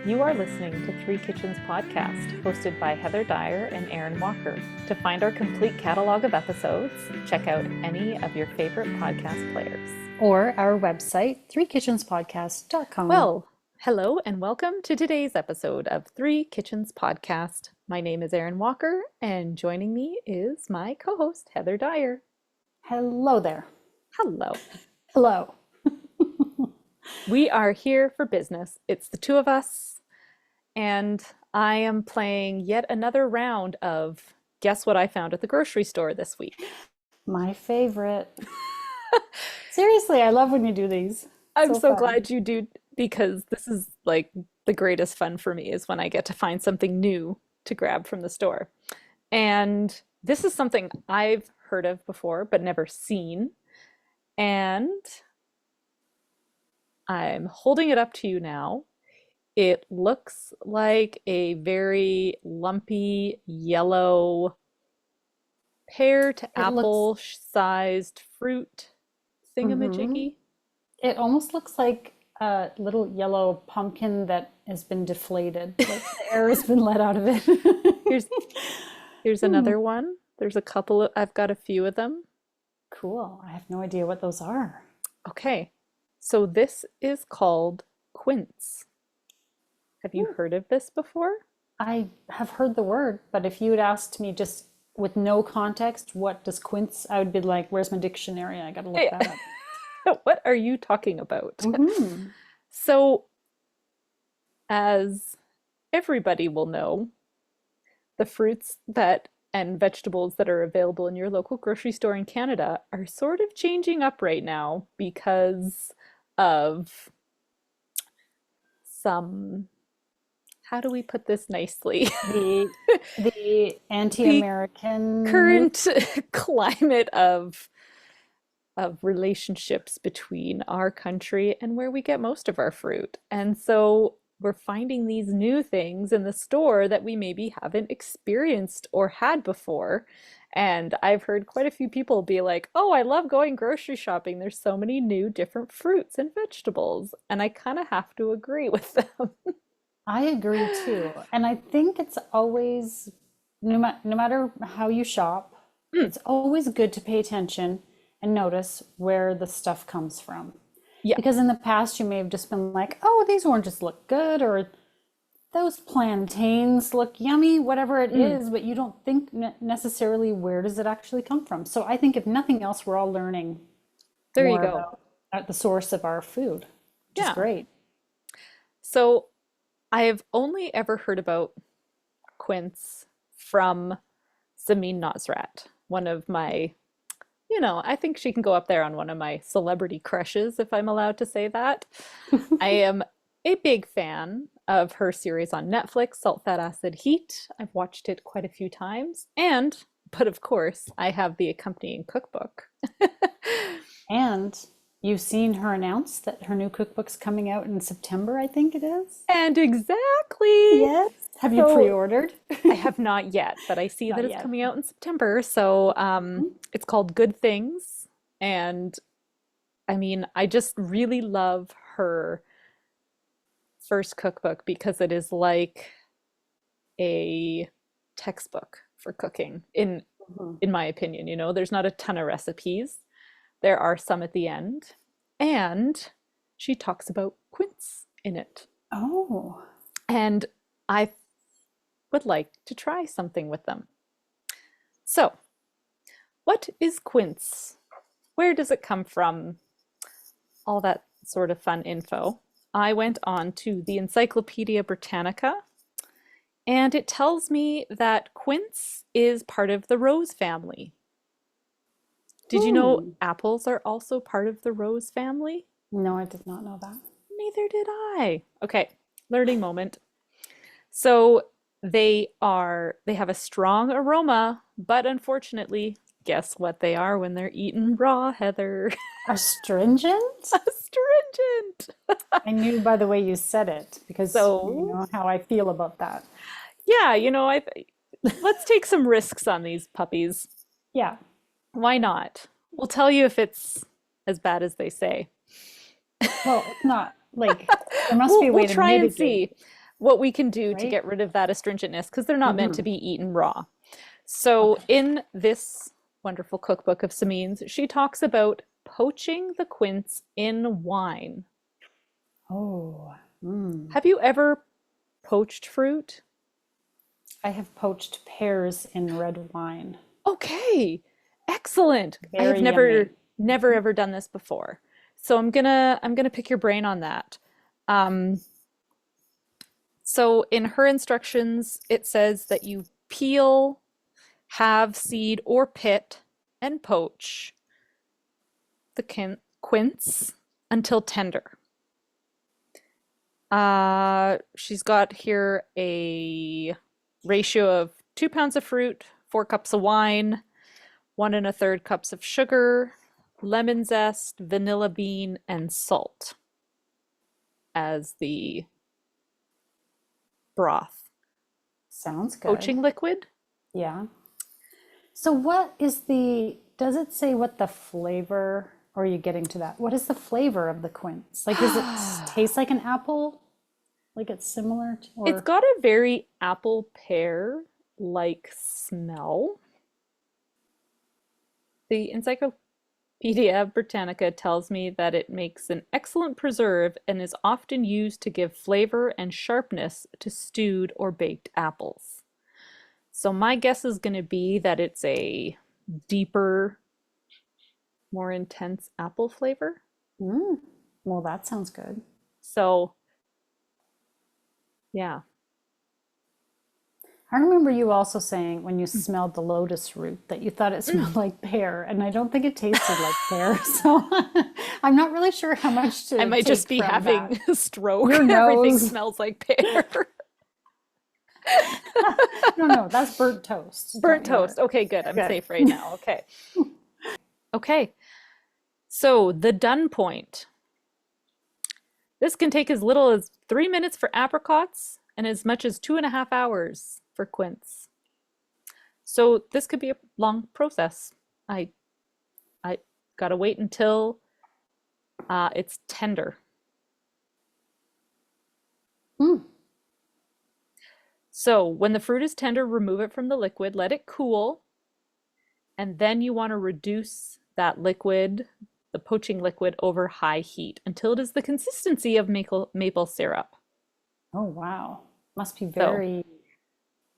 You are listening to Three Kitchens podcast, hosted by Heather Dyer and Erin Walker. To find our complete catalog of episodes, check out any of your favorite podcast players. Or our website, threekitchenspodcast.com. Well, hello and welcome to today's episode of Three Kitchens podcast. My name is Erin Walker, and joining me is my co-host, Heather Dyer. Hello there. Hello. Hello. We are here for business. It's the two of us, and I am playing yet another round of Guess What I Found at the Grocery Store this week. My favorite. Seriously, I love when you do these. I'm so fun. glad you do, because this is like the greatest fun for me is when I get to find something new to grab from the store. And this is something I've heard of before, but never seen. And I'm holding it up to you now. It looks like a very lumpy yellow pear to apple sized fruit thingamajiggy. It almost looks like a little yellow pumpkin that has been deflated. Like the air has been let out of it. Here's another one. There's a couple of, I've got a few of them. Cool. I have no idea what those are. Okay. So this is called Quince. Have you heard of this before? I have heard the word, but if you had asked me just with no context, what does quince, I would be like, where's my dictionary? I gotta look that up. What are you talking about? Mm-hmm. So, as everybody will know, the fruits that and vegetables that are available in your local grocery store in Canada are sort of changing up right now because of some, how do we put this nicely? The anti-American Current climate of relationships between our country and where we get most of our fruit. And so we're finding these new things in the store that we maybe haven't experienced or had before. And I've heard quite a few people be like, oh, I love going grocery shopping. There's so many new different fruits and vegetables. And I kind of have to agree with them. I agree too. And I think it's always, no matter how you shop, it's always good to pay attention and notice where the stuff comes from. Yeah. Because in the past, you may have just been like, oh, these oranges look good, or those plantains look yummy, whatever it is, but you don't think necessarily where does it actually come from. So I think if nothing else, we're all learning There you more go. about at the source of our food, which is great. So I've only ever heard about quince from Samin Nosrat, one of my, I think she can go up there on one of my celebrity crushes, if I'm allowed to say that. I am a big fan of her series on Netflix, Salt, Fat, Acid, Heat. I've watched it quite a few times. But of course, I have the accompanying cookbook. And you've seen her announce that her new cookbook's coming out in September, I think it is. And exactly. Yes. Have you pre-ordered? I have not yet, but I see that it's coming out in September. So it's called Good Things. And I mean, I just really love her first cookbook because it is like a textbook for cooking in my opinion. There's not a ton of recipes. There are some at the end, and she talks about quince in it. Oh. And I would like to try something with them. So, what is quince? Where does it come from? All that sort of fun info. I went on to the Encyclopedia Britannica, and it tells me that quince is part of the rose family. Did you know apples are also part of the rose family? No, I did not know that. Neither did I. Okay, learning moment. So they have a strong aroma, but unfortunately, guess what they are when they're eaten raw, Heather? Astringent? Astringent. I knew by the way you said it because you know how I feel about that. Yeah, let's take some risks on these puppies. Yeah. Why not? We'll tell you if it's as bad as they say. Well, it's not like there must be a way to try and mitigate. see. what we can do to right? get rid of that astringentness because they're not meant to Hmm. be eaten raw. So Okay. in this wonderful cookbook of Samin's, she talks about poaching the quince in wine. Oh, mm. Have you ever poached fruit? I have poached pears in red wine. Okay, excellent. I have Very never yummy. never ever done this before. So I'm gonna pick your brain on that. Um, so in her instructions, it says that you peel, halve, seed, or pit and poach the quince until tender. She's got here a ratio of 2 pounds of fruit, 4 cups of wine, 1 1/3 cups of sugar, lemon zest, vanilla bean, and salt as the broth. Sounds good. Poaching liquid? Yeah. So what is does it say what the flavor, or are you getting to that? What is the flavor of the quince? Like, does it taste like an apple? Like it's similar to, It's or, got a very apple pear like smell. The Encyclopedia Britannica tells me that it makes an excellent preserve and is often used to give flavor and sharpness to stewed or baked apples. So my guess is going to be that it's a deeper, more intense apple flavor. mm, well, that sounds good. So yeah. I remember you also saying when you smelled the lotus root that you thought it Mm. smelled like pear, and I don't think it tasted like pear. So I'm not really sure how much I to might just take be from that. having a stroke. Your Everything nose. smells like pear. No, no, that's burnt toast. Burnt Don't you worry. toast. Okay, good. I'm Good. safe right now. Okay. Okay. So the done point. This can take as little as 3 minutes for apricots and as much as 2.5 hours for quince. So this could be a long process. I I gotta wait until it's tender. Mm. So when the fruit is tender, remove it from the liquid, let it cool, and then you want to reduce that liquid, the poaching liquid, over high heat until it is the consistency of maple syrup. Oh, wow. Must be So very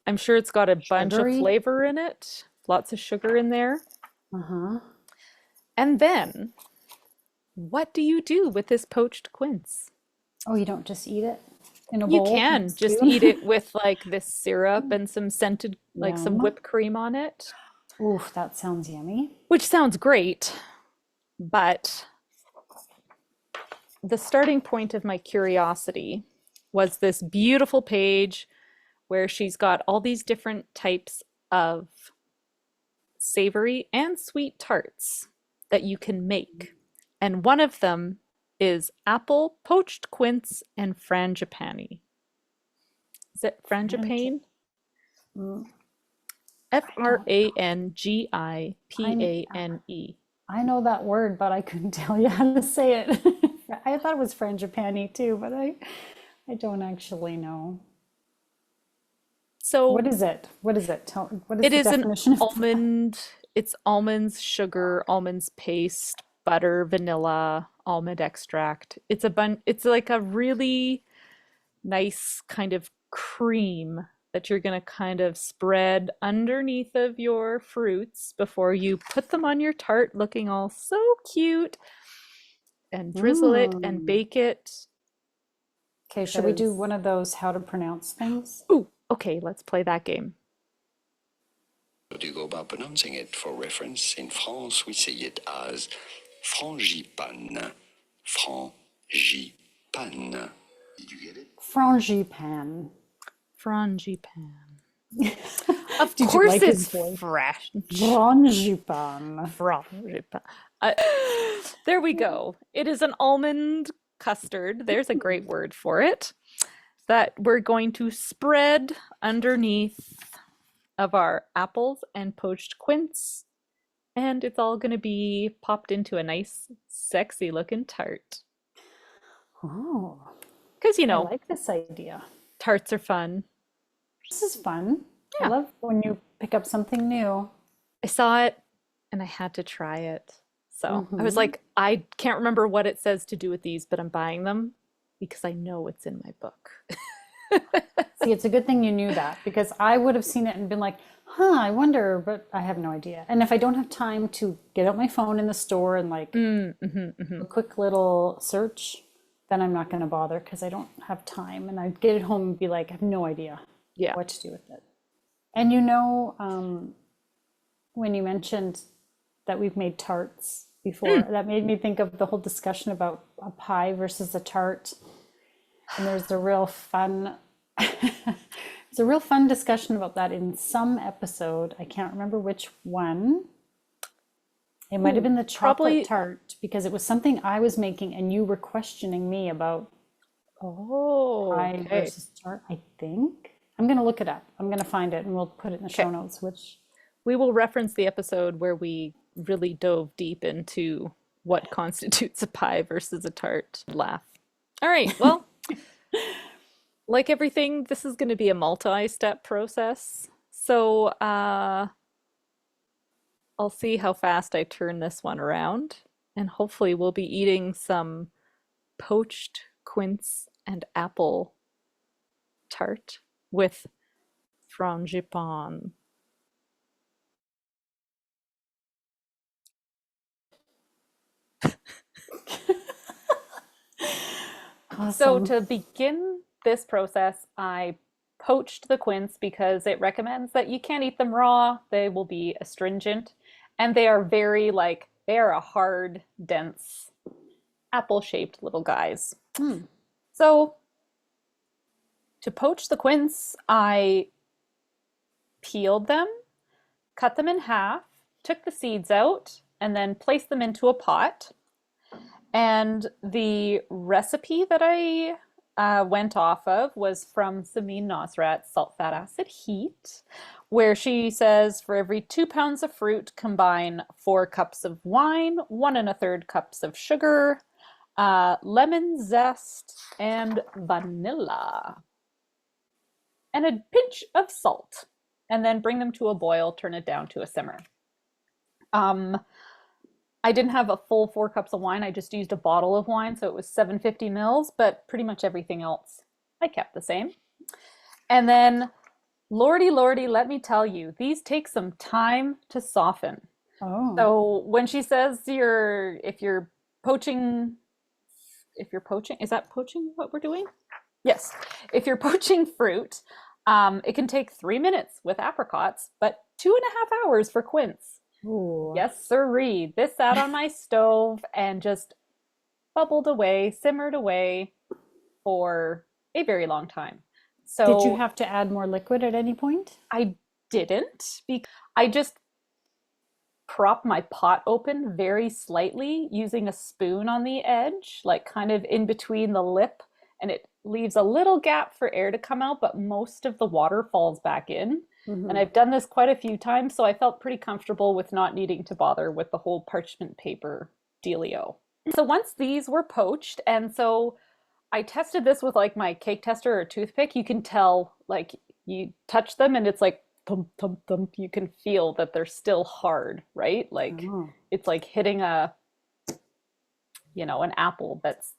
I'm sure it's got a bunch of sugary. flavor in it, lots of sugar in there. Uh-huh. And then what do you do with this poached quince? Oh, you don't just eat it in a You bowl with a can just eat spoon? it with like this syrup and some scented, like some Yum. whipped cream on it, Oof, that sounds yummy. which sounds great. But the starting point of my curiosity was this beautiful page where she's got all these different types of savory and sweet tarts that you can make. And one of them is apple, poached quince, and frangipane. Is it Frangi- frangipane? mm, F I R don't A know. N G I P I A N E. I know that word, but I couldn't tell you how to say it. I thought it was frangipani too, but I don't actually know. So What is it? What is it? What is it the is an definition of almond, it's almonds, sugar, almonds paste, butter, vanilla, almond extract. It's like a really nice kind of cream that you're going to kind of spread underneath of your fruits before you put them on your tart looking all so cute and drizzle it and Mm. bake it Okay, should we do because one of those how to pronounce things? ooh, okay, let's play that game. Do you go about pronouncing it? For reference, in France, we say it as frangipane. Frangipane. Did you get it? Frangipane. Frangipane. Of Did you course like his it's voice? fresh. Frangipane. Frangipane. Uh, there we go. It is an almond custard. There's a great word for it that we're going to spread underneath of our apples and poached quince, and it's all going to be popped into a nice, sexy looking tart. Oh, Because, I like this idea. Tarts are fun. This is fun. I Yeah. love when you pick up something new. I saw it and I had to try it. So I was Hmm. like, I can't remember what it says to do with these, but I'm buying them because I know it's in my book. See, it's a good thing you knew that because I would have seen it and been like, huh, I wonder, but I have no idea. And if I don't have time to get out my phone in the store and like Hmm. a quick little search, then I'm not going to bother because I don't have time. And I'd get it home and be like, I have no idea Yeah. what to do with it. And when you mentioned that we've made tarts before, Mm. that made me think of the whole discussion about a pie versus a tart. And there's a real fun, it's a real fun discussion about that in some episode. I can't remember which one. It might have Ooh, been the chocolate probably. tart because it was something I was making and you were questioning me about Oh, pie okay. versus tart, I think. I'm going to look it up. I'm going to find it and we'll put it in the show Okay. notes, which We will reference the episode where we really dove deep into what constitutes a pie versus a tart. Laugh. All right. Well, like everything, this is going to be a multi-step process. So, I'll see how fast I turn this one around, and hopefully we'll be eating some poached quince and apple tart with frangipane. So awesome. to begin this process, I poached the quince because it recommends that you can't eat them raw. They will be astringent, and they are very like they are a hard, dense, apple-shaped little guys. Hmm. So to poach the quince, I peeled them, cut them in half, took the seeds out, and then placed them into a pot. And the recipe that I went off of was from Samin Nosrat's Salt, Fat, Acid, Heat, where she says for every 2 pounds of fruit, combine 4 cups of wine, 1 1/3 cups of sugar, lemon zest, and vanilla, and a pinch of salt. And then bring them to a boil, turn it down to a simmer. Um, I didn't have a full 4 cups of wine. I just used a bottle of wine, so it was 750 mils, but pretty much everything else I kept the same. And then, lordy, lordy, let me tell you, these take some time to soften. Oh, So when she says if you're poaching, is that poaching what we're doing? Yes. If you're poaching fruit, it can take 3 minutes with apricots, but 2.5 hours for quince. ooh. Yes, sirree. This sat on my stove and just bubbled away, simmered away for a very long time. Did you So have to add more liquid at any point? I didn't because I just prop my pot open very slightly using a spoon on the edge, like kind of in between the lip, and it leaves a little gap for air to come out, but most of the water falls back in. And Hmm. I've done this quite a few times, so I felt pretty comfortable with not needing to bother with the whole parchment paper dealio. So once these were poached, and so I tested this with like my cake tester or toothpick. You can tell, like, you touch them and it's like thump, thump, thump. You can feel that they're still hard, right? Like, Oh. it's like hitting an apple that's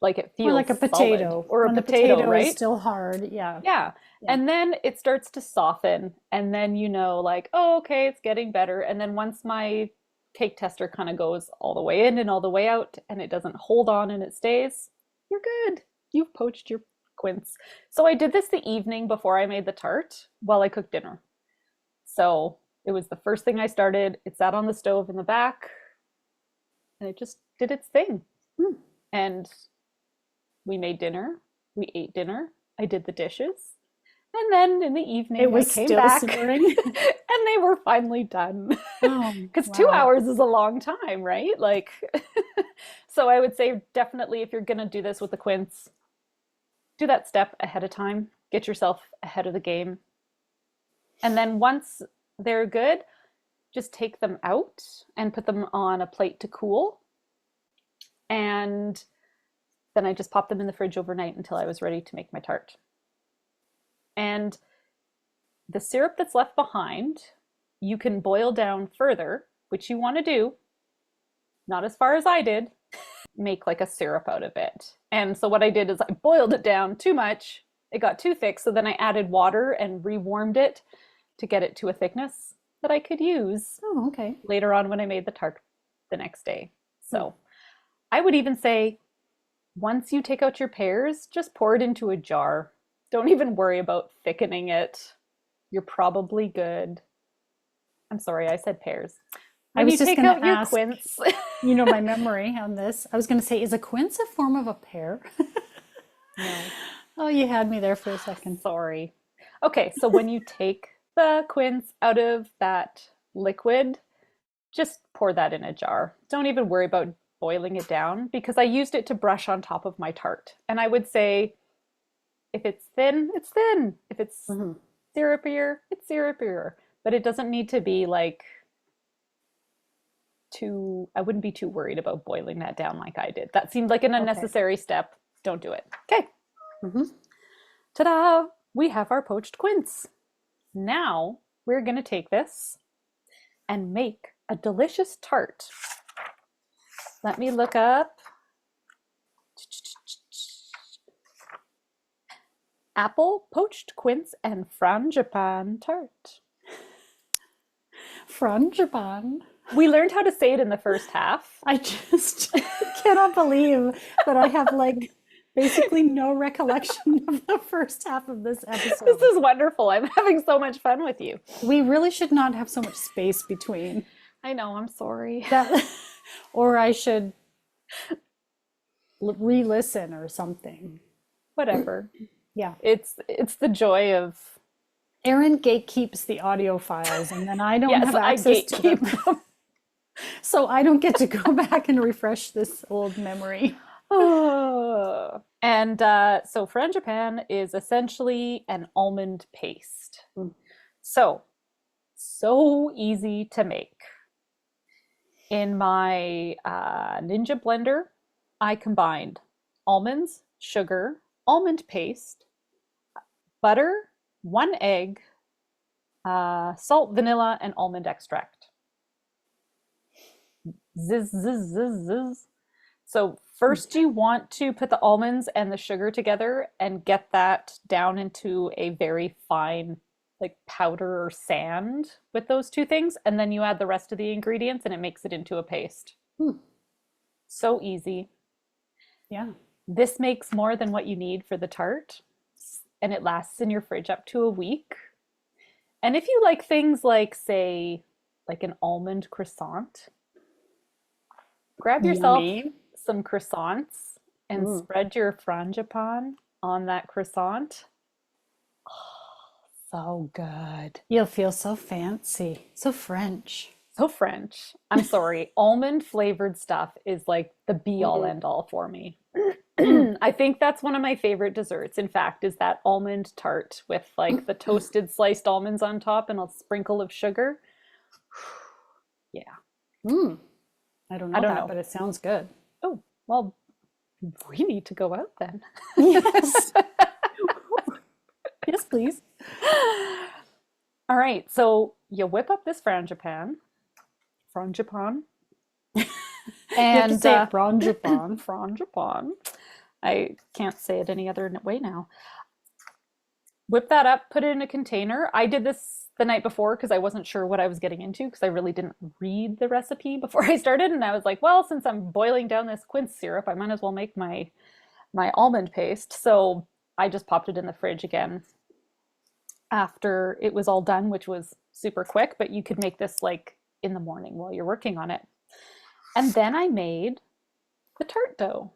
like it Or feels like a solid, potato. or a When the potato, potato is right? still hard. Yeah. Yeah. Yeah. And then it starts to soften, and then like, oh, okay, it's getting better. And then once my cake tester kind of goes all the way in and all the way out, and it doesn't hold on and it stays, you're good. You've poached your quince. So I did this the evening before I made the tart while I cooked dinner. So it was the first thing I started. It sat on the stove in the back, and it just did its thing. Hmm. And we made dinner. We ate dinner. I did the dishes. And then in the It evening, I was came still back simmering. and they were finally done. Oh, Because two wow. hours is a long time, right? Like, so I would say definitely if you're going to do this with the quince, do that step ahead of time. Get yourself ahead of the game. And then once they're good, just take them out and put them on a plate to cool. And then I just popped them in the fridge overnight until I was ready to make my tart. And the syrup that's left behind, you can boil down further, which you want to do, not as far as I did, make like a syrup out of it. And so what I did is I boiled it down too much. It got too thick, so then I added water and rewarmed it to get it to a thickness that I could use later on when I made the tart the next day. So I would even say once you take out your pears, just pour it into a jar. Don't even worry about thickening it. You're probably good. I'm sorry, I said pears. I was just going to ask, quince. You know my memory on this. I was going to say, is a quince a form of a pear? No. Oh, you had me there for a second. Sorry. Okay, so when you take the quince out of that liquid, just pour that in a jar. Don't even worry about boiling it down because I used it to brush on top of my tart. And I would say, if it's thin, it's thin. If it's syrupier, it's syrupier. But it doesn't need to be like I wouldn't be too worried about boiling that down like I did. That seemed like an unnecessary step. Don't do it. Okay. Ta-da! We have our poached quince. Now we're going to take this and make a delicious tart. Let me look up. Apple, poached quince, and frangipane tart. Frangipane. We learned how to say it in the first half. I just cannot believe that I have like basically no recollection of the first half of this episode. This is wonderful. I'm having so much fun with you. We really should not have so much space between. I know, I'm sorry. Or I should re-listen or something. Whatever. Yeah. It's the joy of... Erin gatekeeps the audio files and then I don't have access to them. So I don't get to go back and refresh this old memory. And so frangipane is essentially an almond paste. So easy to make. In my Ninja blender, I combined almonds, sugar, almond paste, butter, 1 egg, salt, vanilla, and almond extract. Zzz, zzz, zzz, zzz. So first you want to put the almonds and the sugar together and get that down into a very fine like powder or sand with those two things. And then you add the rest of the ingredients and it makes it into a paste. So easy. Yeah. This makes more than what you need for the tart. And it lasts in your fridge up to a week. And if you like things like, say, like an almond croissant, grab yourself some croissants and spread your frangipane on that croissant. Oh, so good. You'll feel so fancy, so French. So French. I'm sorry. Almond flavored stuff is like the be all end all for me. I think that's one of my favorite desserts, in fact, is that almond tart with like the toasted sliced almonds on top and a sprinkle of sugar. Yeah. I don't know, but it sounds good. Oh, well, we need to go out then. Yes. Yes, please. All right, so you whip up this frangipane. And say frangipane. Frangipane. I can't say it any other way now. Whip that up, put it in a container. I did this the night before because I wasn't sure what I was getting into because I really didn't read the recipe before I started. And I was like, well, since I'm boiling down this quince syrup, I might as well make my almond paste. So I just popped it in the fridge again after it was all done, which was super quick, but you could make this like in the morning while you're working on it. And then I made the tart dough.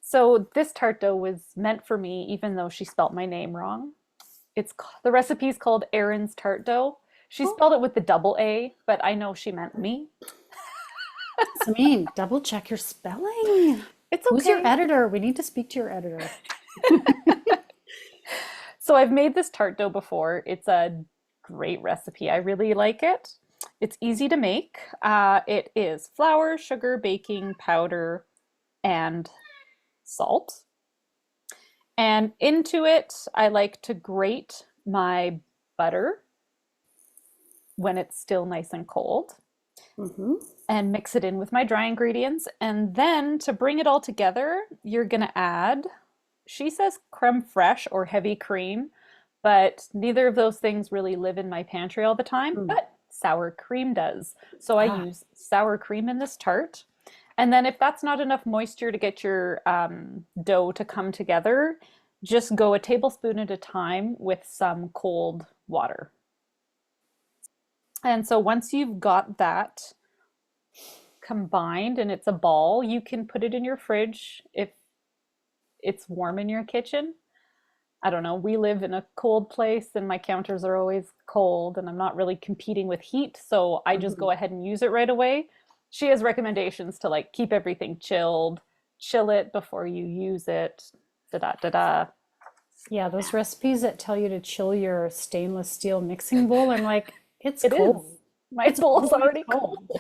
So this tart dough was meant for me, even though she spelt my name wrong. The recipe's called Erin's tart dough. She spelled it with the double A, but I know she meant me. Samin, double check your spelling. It's okay. Who's your editor? We need to speak to your editor. So I've made this tart dough before. It's a great recipe. I really like it. It's easy to make. It is flour, sugar, baking powder, and salt. And into it, I like to grate my butter when it's still nice and cold and mix it in with my dry ingredients. And then to bring it all together, you're going to add, she says creme fraiche or heavy cream, but neither of those things really live in my pantry all the time, but sour cream does. So I use sour cream in this tart. And then if that's not enough moisture to get your dough to come together, just go a tablespoon at a time with some cold water. And so once you've got that combined and it's a ball, you can put it in your fridge if it's warm in your kitchen. I don't know, we live in a cold place and my counters are always cold and I'm not really competing with heat, so I just go ahead and use it right away. She has recommendations to like keep everything chilled, chill it before you use it, da-da-da-da. Yeah, those recipes that tell you to chill your stainless steel mixing bowl, I'm like, it's cold. My bowl is already cold.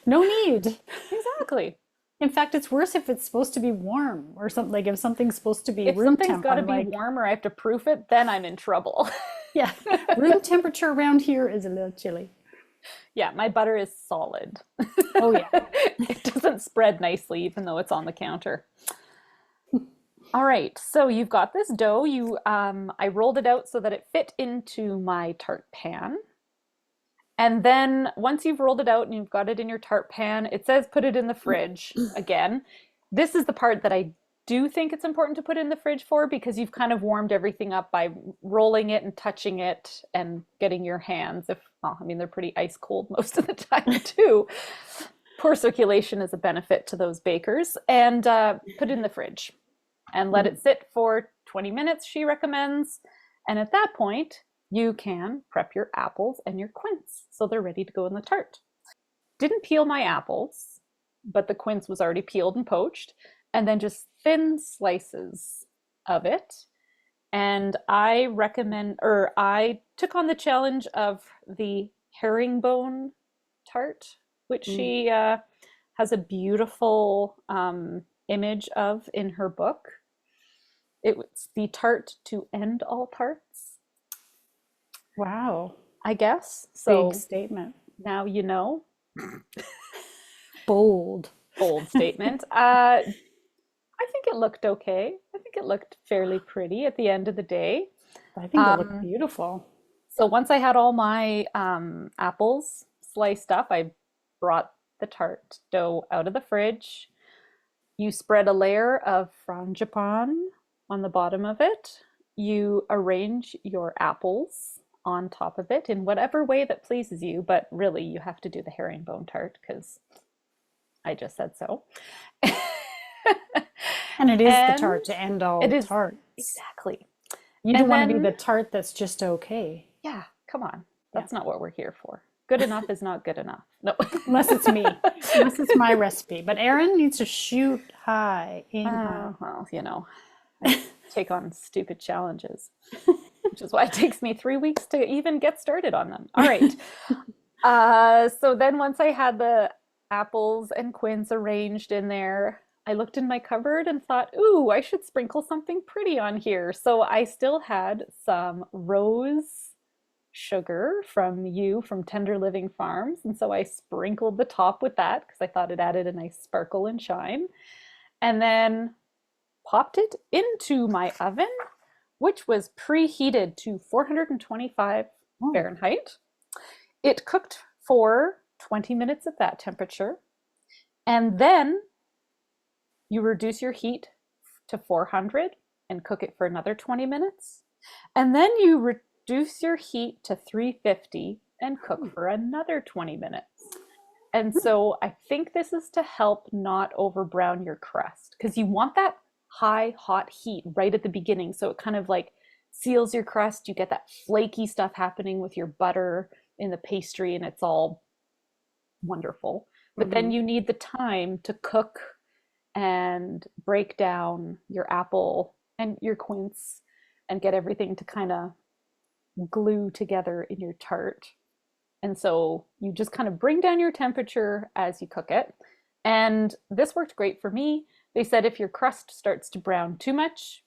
No need. Exactly. In fact, it's worse if it's supposed to be warm or something. Like if something's supposed to be if room something's got to be like, warm or I have to proof it, then I'm in trouble. Yeah, room temperature around here is a little chilly. Yeah, my butter is solid. Oh yeah. It doesn't spread nicely even though it's on the counter. All right, so you've got this dough. I rolled it out so that it fit into my tart pan. And then once you've rolled it out and you've got it in your tart pan, it says put it in the fridge. Again, this is the part that I do think it's important to put in the fridge for, because you've kind of warmed everything up by rolling it and touching it and getting your hands. They're pretty ice cold most of the time too. Poor circulation is a benefit to those bakers. And put it in the fridge and let it sit for 20 minutes, she recommends. And at that point, you can prep your apples and your quince so they're ready to go in the tart. Didn't peel my apples, but the quince was already peeled and poached, and then just thin slices of it. And I took on the challenge of the herringbone tart, which she has a beautiful image of in her book. It's the tart to end all tarts. Wow. I guess. So big statement. Now you know. Bold statement. I think it looked okay. I think it looked fairly pretty at the end of the day. I think it looked beautiful. So once I had all my apples sliced up, I brought the tart dough out of the fridge. You spread a layer of frangipane on the bottom of it. You arrange your apples on top of it in whatever way that pleases you, but really you have to do the herringbone tart because I just said so. And it is the tart to end all tarts. Exactly. You don't want to be the tart that's just okay. Yeah, come on. That's not what we're here for. Good enough is not good enough. No. Unless it's me. Unless it's my recipe. But Erin needs to shoot high. Well, I take on stupid challenges, which is why it takes me 3 weeks to even get started on them. All right. So then once I had the apples and quince arranged in there, I looked in my cupboard and thought, ooh, I should sprinkle something pretty on here. So I still had some rose sugar from Tender Living Farms. And so I sprinkled the top with that because I thought it added a nice sparkle and shine. And then popped it into my oven, which was preheated to 425 Fahrenheit. It cooked for 20 minutes at that temperature. And then you reduce your heat to 400 and cook it for another 20 minutes. And then you reduce your heat to 350 and cook for another 20 minutes. And so I think this is to help not overbrown your crust, because you want that high hot heat right at the beginning. So it kind of like seals your crust. You get that flaky stuff happening with your butter in the pastry and it's all wonderful. But then you need the time to cook and break down your apple and your quince and get everything to kind of glue together in your tart. And so you just kind of bring down your temperature as you cook it. And this worked great for me They said if your crust starts to brown too much,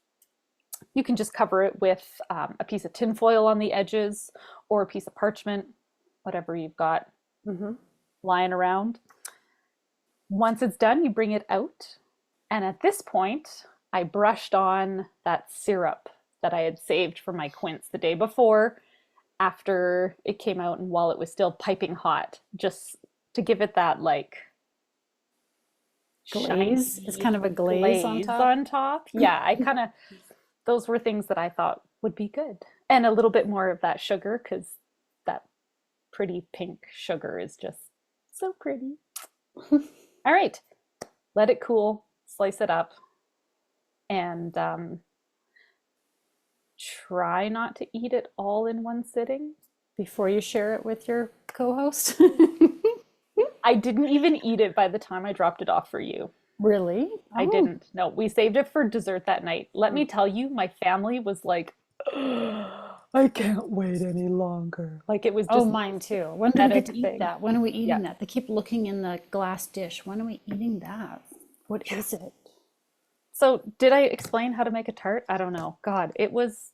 you can just cover it with a piece of tin foil on the edges or a piece of parchment, whatever you've got lying around. Once it's done, you bring it out. And at this point, I brushed on that syrup that I had saved for my quince the day before, after it came out and while it was still piping hot, just to give it that like Glaze. shiny It's kind of a glaze on top. on top. Yeah, I kind of, those were things that I thought would be good. And a little bit more of that sugar, because that pretty pink sugar is just so pretty. All right, let it cool, slice it up, and try not to eat it all in one sitting. Before you share it with your co-host. I didn't even eat it by the time I dropped it off for you. Really? I didn't. No, we saved it for dessert that night. Let me tell you, my family was like, I can't wait any longer. Like it was just mine too. When do we get to eat thing. that? When are we eating that? They keep looking in the glass dish. When are we eating that? What is it? So did I explain how to make a tart? I don't know. God, it was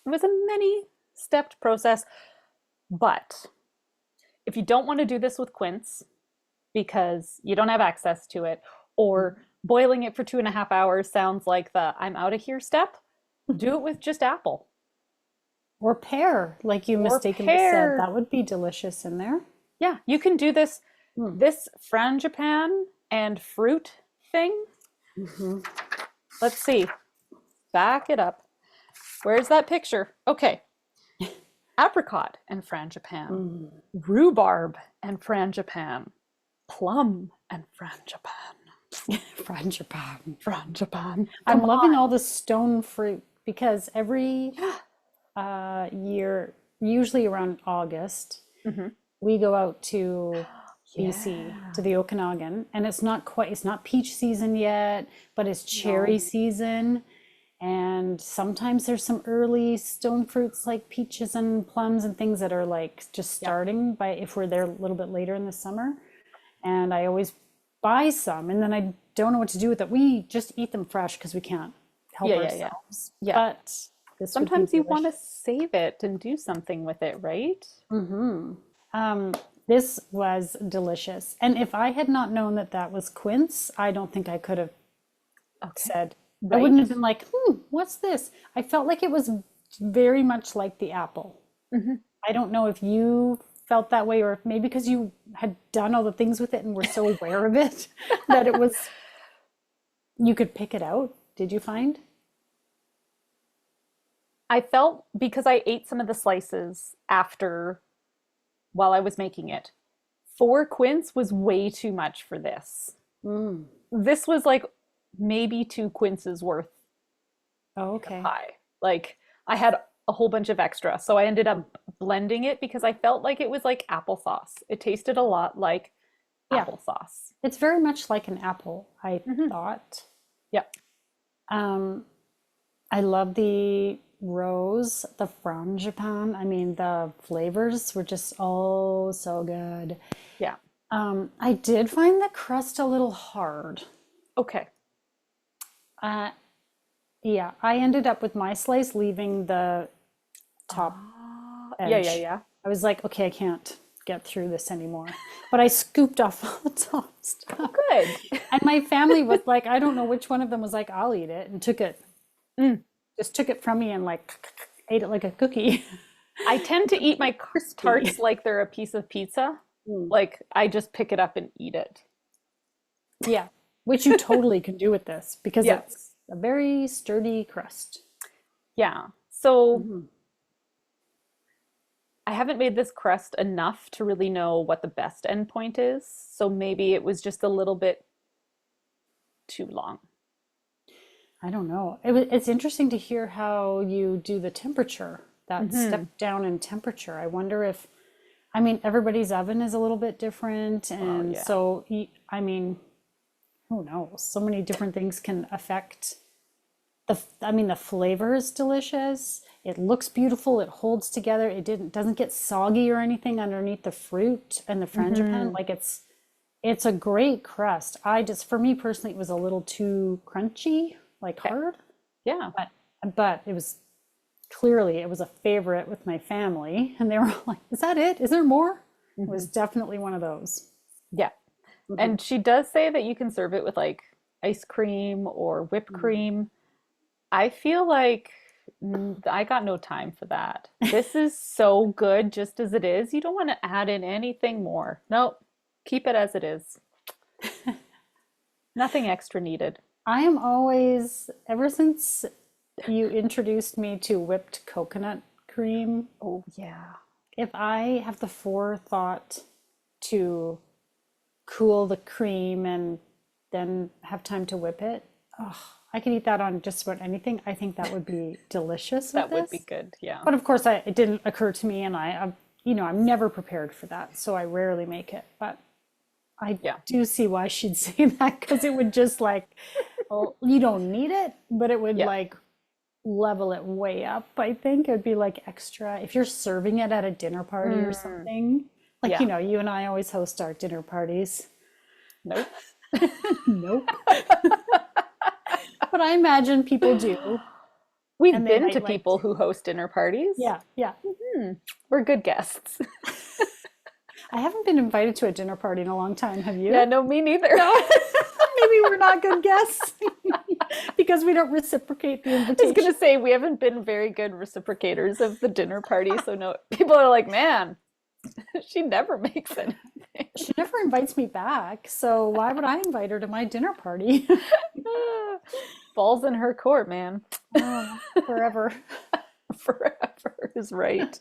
a many stepped process. But if you don't want to do this with quince because you don't have access to it, or boiling it for 2.5 hours sounds like the I'm out of here step, do it with just apple. Or pear, like you mistakenly said. That would be delicious in there. Yeah, you can do this this frangipane and fruit thing. Let's see. Back it up. Where's that picture? Okay. Apricot and frangipane. Rhubarb and frangipane. Plum and frangipane. Frangipane. I'm loving all the stone fruit because every year, usually around August, we go out to BC, to the Okanagan, and it's not peach season yet, but it's cherry season. And sometimes there's some early stone fruits like peaches and plums and things that are like just starting by if we're there a little bit later in the summer. And I always buy some, and then I don't know what to do with it. We just eat them fresh because we can't help ourselves. Yeah. But sometimes you want to save it and do something with it, right? This was delicious. And if I had not known that that was quince, I don't think I could have said. I wouldn't have been like, what's this? I felt like it was very much like the apple. I don't know if you felt that way, or maybe because you had done all the things with it and were so aware of it that it was, you could pick it out. Did you find? I felt, because I ate some of the slices after, while I was making it, 4 quince was way too much for this. This was like maybe 2 quinces worth of pie. Like I had a whole bunch of extra, so I ended up blending it because I felt like it was like applesauce. It tasted a lot like applesauce. It's very much like an apple, I thought. Yeah. I love the rose, the frangipane. I mean, the flavors were just so good. Yeah. I did find the crust a little hard. Okay. Yeah, I ended up with my slice leaving the top edge. Yeah. I was like, okay, I can't get through this anymore. But I scooped off all the top stuff. Good. And my family was like, I don't know which one of them was like, I'll eat it, and took it. Just took it from me and like ate it like a cookie. I tend to eat my tarts like they're a piece of pizza. Like I just pick it up and eat it. Yeah, which you totally can do with this because it's a very sturdy crust. Yeah. So I haven't made this crust enough to really know what the best endpoint is. So maybe it was just a little bit too long. I don't know. It's interesting to hear how you do the temperature, that step down in temperature. I wonder if, I mean, everybody's oven is a little bit different. And so, I mean, who knows? So many different things can affect the flavor is delicious. It looks beautiful. It holds together. Doesn't get soggy or anything underneath the fruit and the frangipane. Like It's a great crust. For me personally, it was a little too crunchy, like Okay. hard, Yeah. but it was a favorite with my family. And they were like, is that it? Is there more? It was definitely one of those. Yeah. Mhm. And she does say that you can serve it with like ice cream or whipped cream. I feel like I got no time for that. This is so good just as it is. You don't want to add in anything more. Nope. Keep it as it is. Nothing extra needed. I am always, ever since you introduced me to whipped coconut cream, Oh, yeah. if I have the forethought to cool the cream and then have time to whip it, oh, I could eat that on just about anything. I think that would be delicious with That would be this. good. Yeah. But of course, it didn't occur to me, and I'm never prepared for that, so I rarely make it. But I Yeah. do see why she'd say that because it would just like, well, you don't need it, but it would Yeah. like level it way up. I think it would be like extra if you're serving it at a dinner party or something. Like, Yeah. you and I always host our dinner parties. Nope. Nope. But I imagine people do, We've and they been to might like people to. who host dinner parties. Yeah, yeah. We're good guests. I haven't been invited to a dinner party in a long time. Have Yeah, you? no, me neither. No. Maybe we're not good guests because we don't reciprocate the I was invitation. gonna say we haven't been very good reciprocators of the dinner party, so no, people are like, man, she never makes anything. She never invites me back, so why would I invite her to my dinner party? Balls in her court, man. Oh, forever. Forever is right.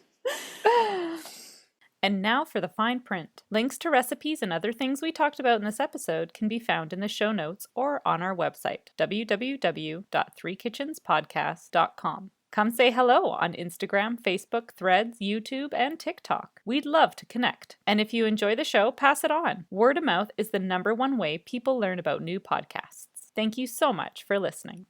And now for the fine print. Links to recipes and other things we talked about in this episode can be found in the show notes or on our website, www.threekitchenspodcast.com. Come say hello on Instagram, Facebook, Threads, YouTube, and TikTok. We'd love to connect. And if you enjoy the show, pass it on. Word of mouth is the #1 way people learn about new podcasts. Thank you so much for listening.